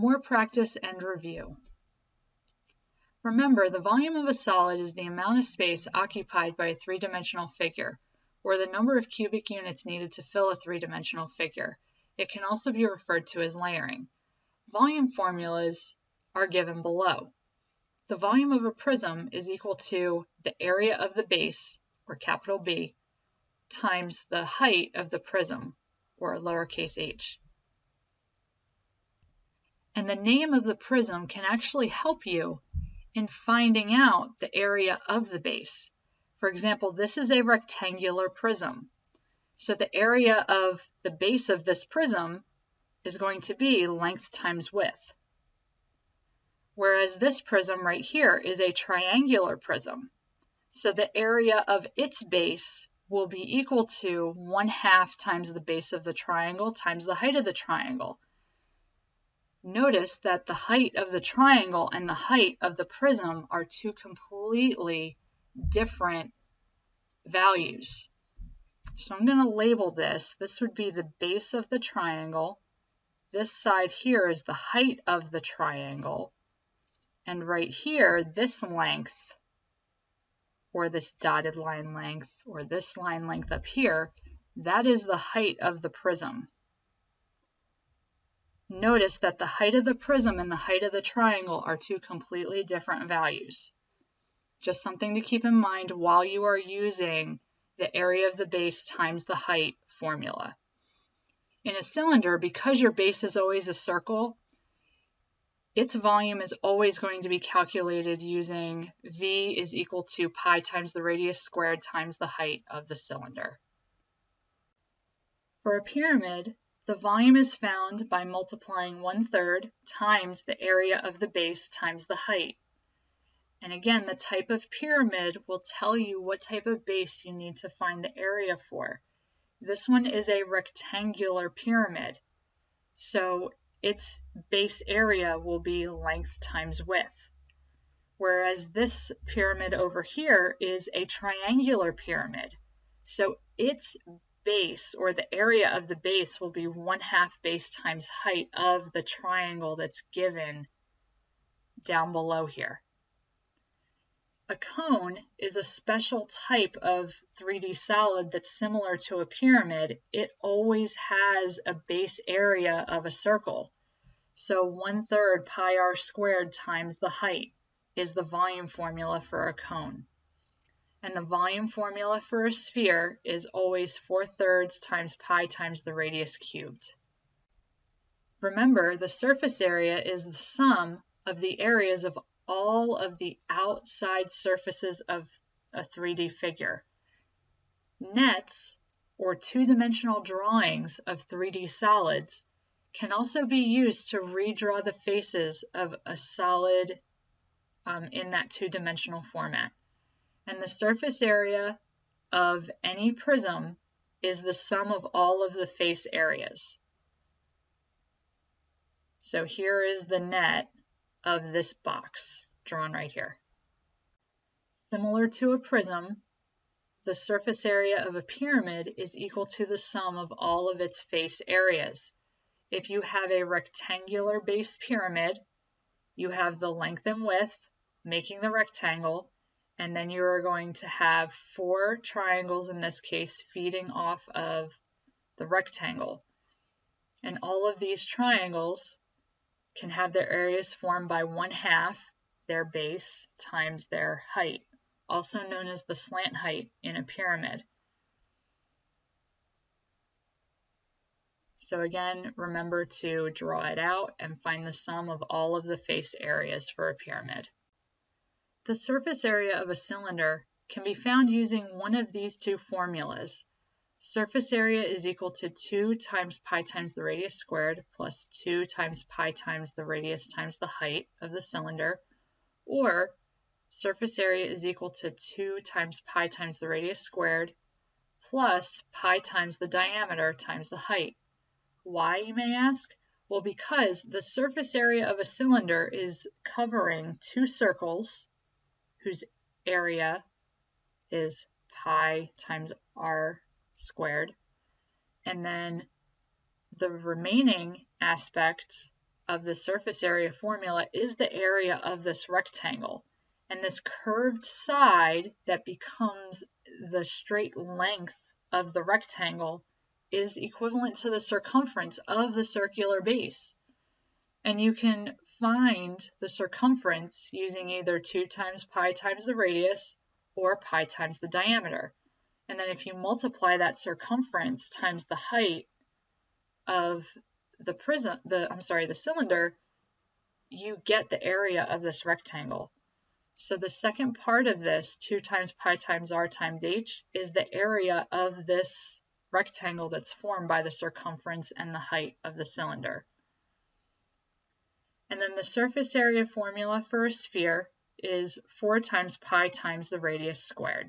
More practice and review. Remember, the volume of a solid is the amount of space occupied by a three-dimensional figure, or the number of cubic units needed to fill a three-dimensional figure. It can also be referred to as layering. Volume formulas are given below. The volume of a prism is equal to the area of the base, or capital B, times the height of the prism, or lowercase h. And the name of the prism can actually help you in finding out the area of the base. For example, this is a rectangular prism. So the area of the base of this prism is going to be length times width. Whereas this prism right here is a triangular prism. So the area of its base will be equal to 1/2 times the base of the triangle times the height of the triangle. Notice that the height of the triangle and the height of the prism are two completely different values. So I'm going to label this. This would be the base of the triangle. This side here is the height of the triangle. And right here, this length, or this dotted line length, or this line length up here, that is the height of the prism. Notice that the height of the prism and the height of the triangle are two completely different values. Just something to keep in mind while you are using the area of the base times the height formula. In a cylinder, because your base is always a circle, its volume is always going to be calculated using V is equal to pi times the radius squared times the height of the cylinder. For a pyramid, the volume is found by multiplying 1/3 times the area of the base times the height. And again, the type of pyramid will tell you what type of base you need to find the area for. This one is a rectangular pyramid, so its base area will be length times width. Whereas this pyramid over here is a triangular pyramid, so its base, or the area of the base, will be 1/2 base times height of the triangle that's given down below here. A cone is a special type of 3D solid that's similar to a pyramid. It always has a base area of a circle. So 1/3 pi r squared times the height is the volume formula for a cone. And the volume formula for a sphere is always 4/3 times pi times the radius cubed. Remember, the surface area is the sum of the areas of all of the outside surfaces of a 3D figure. Nets, or two-dimensional drawings of 3D solids, can also be used to redraw the faces of a solid in that two-dimensional format. And the surface area of any prism is the sum of all of the face areas. So here is the net of this box drawn right here. Similar to a prism, the surface area of a pyramid is equal to the sum of all of its face areas. If you have a rectangular base pyramid, you have the length and width making the rectangle, and then you are going to have 4 triangles in this case feeding off of the rectangle. And all of these triangles can have their areas formed by 1/2 their base times their height, also known as the slant height in a pyramid. So again, remember to draw it out and find the sum of all of the face areas for a pyramid. The surface area of a cylinder can be found using one of these two formulas. Surface area is equal to 2 times pi times the radius squared plus 2 times pi times the radius times the height of the cylinder, or surface area is equal to 2 times pi times the radius squared plus pi times the diameter times the height. Why, you may ask? Well, because the surface area of a cylinder is covering 2 circles whose area is pi times r squared, and then the remaining aspect of the surface area formula is the area of this rectangle. And this curved side that becomes the straight length of the rectangle is equivalent to the circumference of the circular base. And you can find the circumference using either 2 times pi times the radius or pi times the diameter. And then if you multiply that circumference times the height of the cylinder, you get the area of this rectangle. So the second part of this, 2 times pi times r times h, is the area of this rectangle that's formed by the circumference and the height of the cylinder. And then the surface area formula for a sphere is 4 times pi times the radius squared.